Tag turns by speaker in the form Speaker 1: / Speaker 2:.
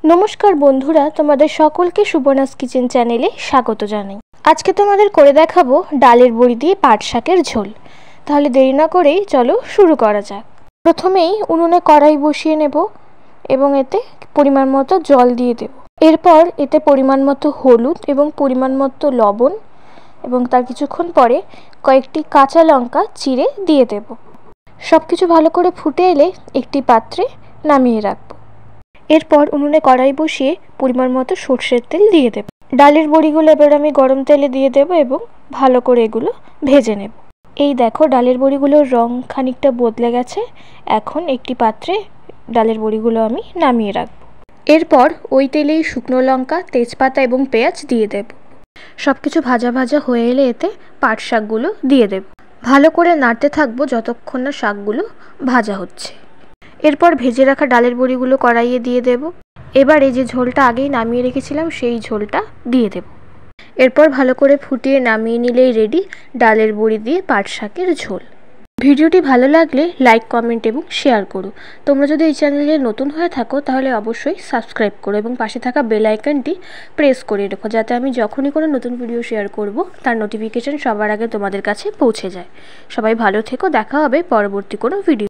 Speaker 1: নমস্কার বন্ধুরা, তোমাদের সকলকে সুবর্ণাস কিচেন চ্যানেলে স্বাগত জানাই। আজকে তোমাদের করে দেখাবো ডালের বড়ি দিয়ে পাট শাকের ঝোল। তাহলে দেরি না করেই চলো শুরু করা যাক। প্রথমেই উনুনে কড়াই বসিয়ে নেব এবং এতে পরিমাণ মতো জল দিয়ে দেব। এরপর এতে পরিমাণ মতো হলুদ এবং পরিমাণ মতো লবণ এবং তার কিছুক্ষণ পরে কয়েকটি কাঁচা লঙ্কা চিড়ে দিয়ে দেব। সব কিছু ভালো করে ফুটে এলে একটি পাত্রে নামিয়ে রাখবো। এরপর উনুনে কড়াই বসিয়ে পরিমাণ মতো সর্ষের তেল দিয়ে দেব। ডালের বড়িগুলো এবার আমি গরম তেলে দিয়ে দেব এবং ভালো করে এগুলো ভেজে নেব। এই দেখো, ডালের বড়িগুলোর রং খানিকটা বদলে গেছে। এখন একটি পাত্রে ডালের বড়িগুলো আমি নামিয়ে রাখব। এরপর ওই তেলেই শুকনো লঙ্কা, তেজপাতা এবং পেঁয়াজ দিয়ে দেব। সব কিছু ভাজা ভাজা হয়ে এলে এতে পাট শাকগুলো দিয়ে দেব। ভালো করে নাড়তে থাকবো যতক্ষণ না শাকগুলো ভাজা হচ্ছে। এরপর ভেজে রাখা ডালের বড়িগুলো কড়াইয়ে দিয়ে দেব। এবার এই যে ঝোলটা আগেই নামিয়ে রেখেছিলাম সেই ঝোলটা দিয়ে দেব। এরপর ভালো করে ফুটিয়ে নামিয়ে নিলেই রেডি ডালের বড়ি দিয়ে পাট শাকের ঝোল। ভিডিওটি ভালো লাগলে লাইক, কমেন্ট এবং শেয়ার করো। তোমরা যদি এই চ্যানেলে নতুন হয়ে থাকো তাহলে অবশ্যই সাবস্ক্রাইব করো এবং পাশে থাকা বেল আইকনটি প্রেস করে রেখো, যাতে আমি যখনই কোনো নতুন ভিডিও শেয়ার করব তার নোটিফিকেশন সবার আগে তোমাদের কাছে পৌঁছে যায়। সবাই ভালো থেকো, দেখা হবে পরবর্তী কোনো ভিডিও।